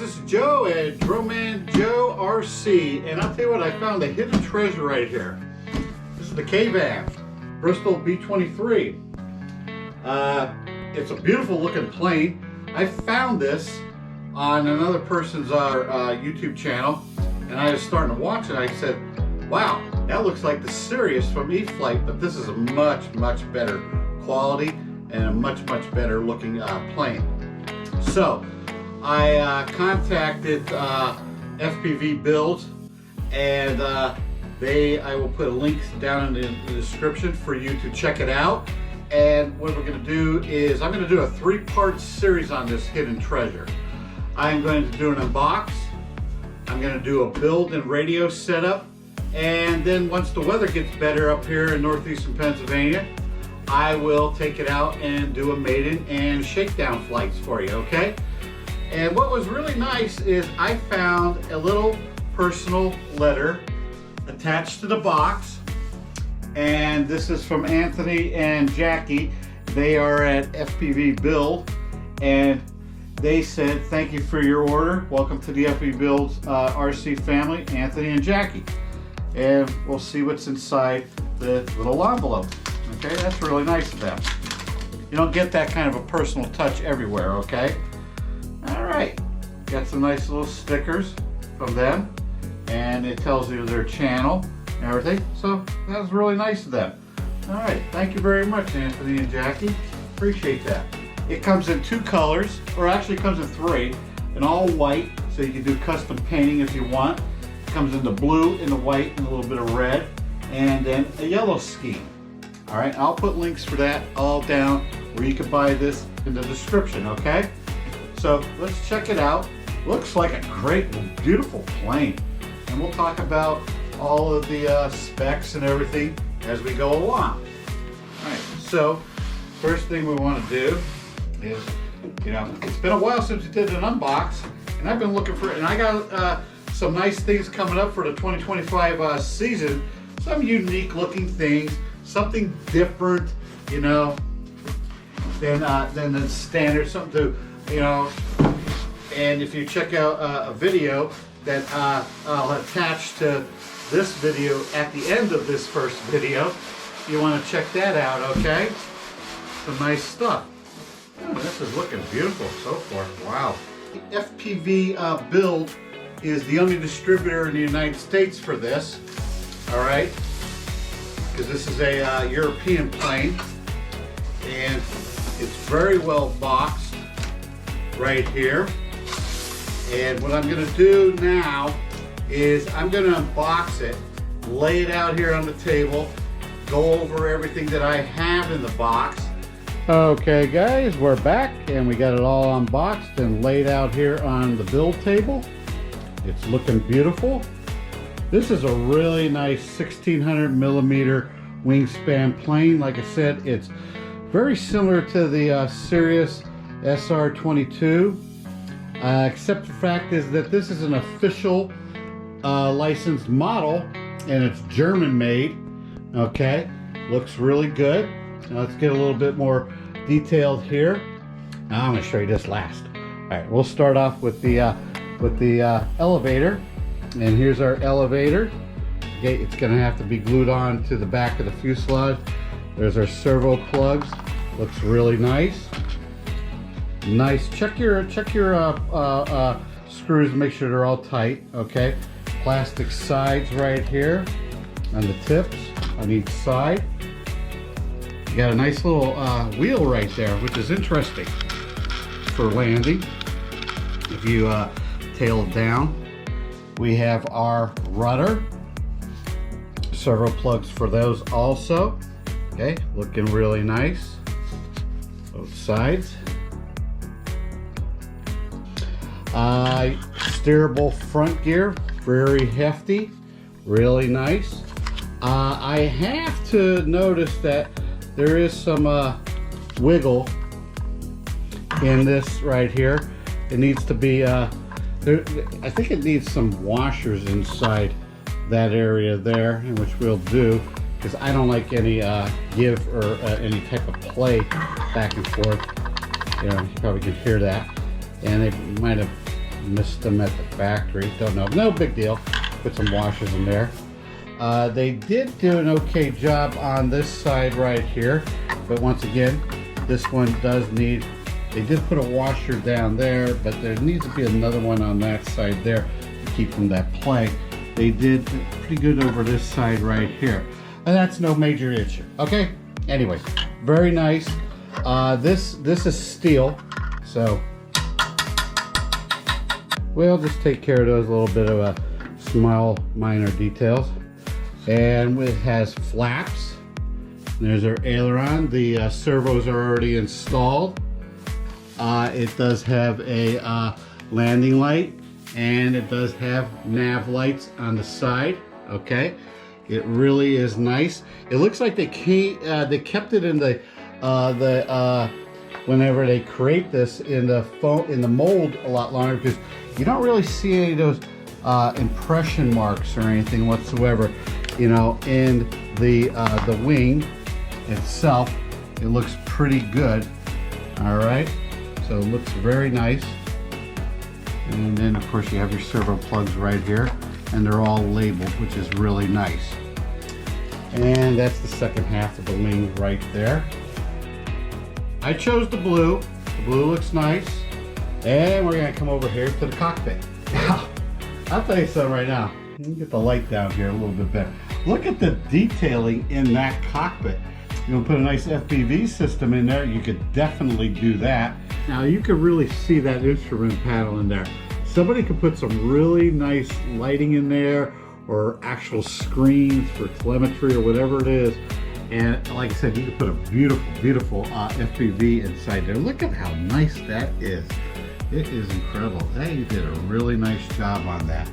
this is Joe at Drillman Joe RC, and I'll tell you what, I found a hidden treasure right here. This is the Kavan Bristell B23. It's a beautiful looking plane. I found this on another person's YouTube channel, and I was starting to watch it. I said, wow, that looks like the Sirius from E-flite, but this is a much better quality and a much better looking plane. So I contacted FPV Builds, and I will put a link down in the description for you to check it out. And what we're going to do is I'm going to do a 3-part series on this hidden treasure. I'm going to do an unbox, I'm going to do a build and radio setup, and then once the weather gets better up here in northeastern Pennsylvania, I will take it out and do a maiden and shakedown flights for you, okay? And what was really nice is I found a little personal letter attached to the box, and this is from Anthony and Jackie. They are at FPV Build, and they said, thank you for your order. Welcome to the FPV Builds RC family, Anthony and Jackie. And we'll see what's inside the little envelope. Okay, that's really nice of them. You don't get that kind of a personal touch everywhere, okay? All right, got some nice little stickers from them, and it tells you their channel and everything. So that was really nice of them. All right, thank you very much, Anthony and Jackie. Appreciate that. It comes in 2 colors, or actually it comes in 3, an all white, so you can do custom painting if you want. It comes in the blue, in the white, and a little bit of red, and then a yellow scheme. All right, I'll put links for that all down where you can buy this in the description, okay? So let's check it out. Looks like a great, beautiful plane. And we'll talk about all of the specs and everything as we go along. All right, so first thing we want to do is, you know, it's been a while since we did an unbox, and I've been looking for it, and I got some nice things coming up for the 2025 season, some unique looking things, something different, you know, than the standard, something to, you know. And if you check out a video that I'll attach to this video at the end of this first video, you want to check that out, okay? Some nice stuff. Oh, this is looking beautiful so far. Wow. FPV Build is the only distributor in the United States for this, all right? Because this is a European plane, and it's very well boxed right here. And what I'm going to do now is I'm going to unbox it, lay it out here on the table, go over everything that I have in the box. Okay guys, we're back, and we got it all unboxed and laid out here on the build table. It's looking beautiful. This is a really nice 1600 millimeter wingspan plane. Like I said, it's very similar to the Sirius SR22, except the fact is that this is an official licensed model, and it's German made. Okay, looks really good. Now let's get a little bit more detailed here. Now I'm going to show you this last. All right, we'll start off with the elevator, and here's our elevator. Okay, it's going to have to be glued on to the back of the fuselage. There's our servo plugs. Looks really nice. Nice. Check your screws to make sure they're all tight. Okay, plastic sides right here on the tips on each side. You got a nice little wheel right there, which is interesting for landing. If you tail it down, we have our rudder, servo plugs for those also. Okay, looking really nice, both sides. Steerable front gear, very hefty, really nice. I have to notice that there is some wiggle in this right here. It needs to be, I think it needs some washers inside that area there, which we'll do, because I don't like any give or any type of play back and forth. You know, you probably can hear that. And they might have missed them at the factory. Don't know. No big deal. Put some washers in there. They did do an okay job on this side right here, but once again, this one does need, they did put a washer down there, but there needs to be another one on that side there to keep from that play. They did pretty good over this side right here, and that's no major issue. Okay, anyway, very nice. This is steel, so we'll just take care of those little bit of a small minor details. And it has flaps. There's our aileron. The servos are already installed. It does have a landing light, and it does have nav lights on the side. Okay, it really is nice. It looks like they kept it in the whenever they create this in the mold a lot longer, because you don't really see any of those impression marks or anything whatsoever, you know, in the wing itself. It looks pretty good. All right, so it looks very nice. And then of course you have your servo plugs right here, and they're all labeled, which is really nice. And that's the second half of the wing right there. I chose the blue. The blue looks nice. And we're gonna come over here to the cockpit. I'll tell you something right now. Let me get the light down here a little bit better. Look at the detailing in that cockpit. You want to put a nice FPV system in there, you could definitely do that. Now you can really see that instrument panel in there. Somebody could put some really nice lighting in there, or actual screens for telemetry or whatever it is. And like I said, you could put a beautiful, beautiful FPV inside there. Look at how nice that is. It is incredible. They did a really nice job on that.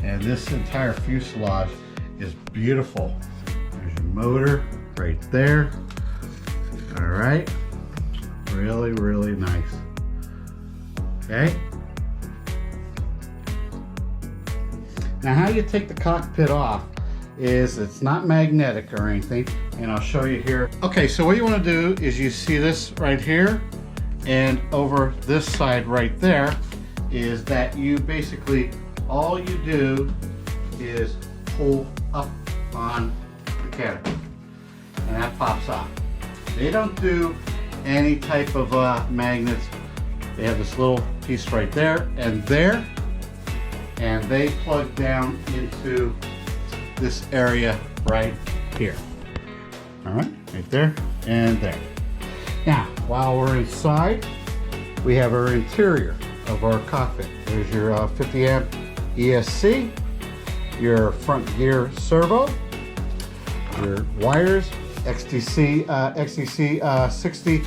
And this entire fuselage is beautiful. There's your motor right there. All right. Really, really nice. Okay. Now how you take the cockpit off is it's not magnetic or anything, and I'll show you here. Okay, so what you want to do is you see this right here, and over this side right there is that you basically, all you do is pull up on the canopy and that pops off. They don't do any type of magnets. They have this little piece right there, and they plug down into this area right here. All right, right there and there. Now, while we're inside, we have our interior of our cockpit. There's your 50 amp ESC, your front gear servo, your wires, XTC 60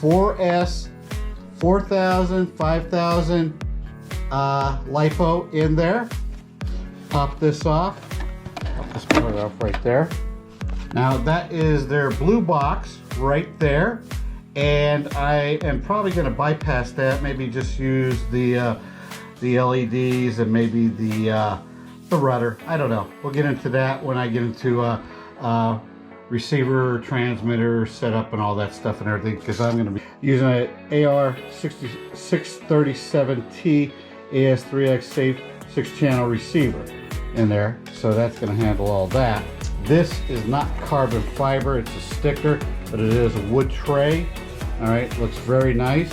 4S 4000, 5000 LiPo in there. Pop this off. Pop this part off right there. Now that is their blue box right there, and I am probably going to bypass that. Maybe just use the LEDs and maybe the rudder. I don't know. We'll get into that when I get into receiver, transmitter setup, and all that stuff and everything, because I'm going to be using an AR637T AS3X safe 6-channel receiver in there, so that's going to handle all that. This is not carbon fiber, it's a sticker, but it is a wood tray. All right, looks very nice.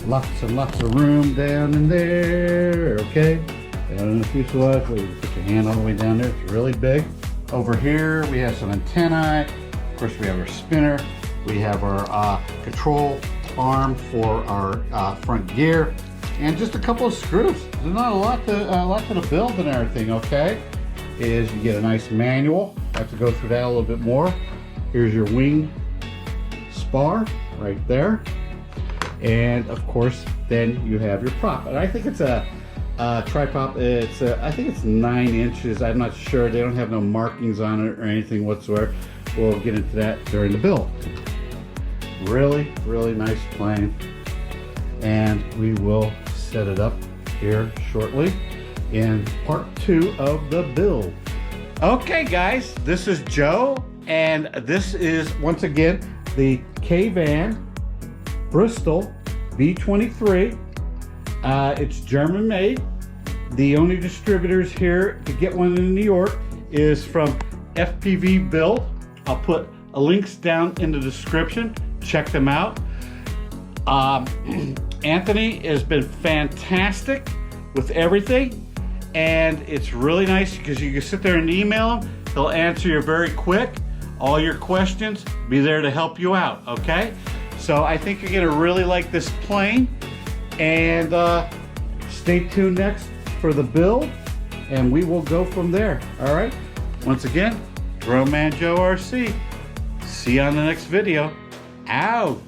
Lots and lots of room down in there, okay? Down in the fuselage, where you can put your hand all the way down there, it's really big. Over here, we have some antennae. Of course, we have our spinner. We have our control arm for our front gear, and just a couple of screws. There's not a lot to the build and everything, okay? Is you get a nice manual. I have to go through that a little bit more. Here's your wing spar right there. And of course, then you have your prop. And I think it's a tri-prop. I think it's 9 inches. I'm not sure. They don't have no markings on it or anything whatsoever. We'll get into that during the build. Really, really nice plane. And we will set it up here shortly in part 2 of the build. Okay guys, this is Joe, and this is once again the Kavan Bristell B23. It's German made. The only distributors here to get one in New York is from FPV Build. I'll put links down in the description. Check them out. Anthony has been fantastic with everything, and it's really nice because you can sit there and email him. He'll answer you very quick. All your questions, be there to help you out, okay? So I think you're gonna really like this plane, and stay tuned next for the build, and we will go from there, all right? Once again, Drone Man Joe RC. See you on the next video. Out.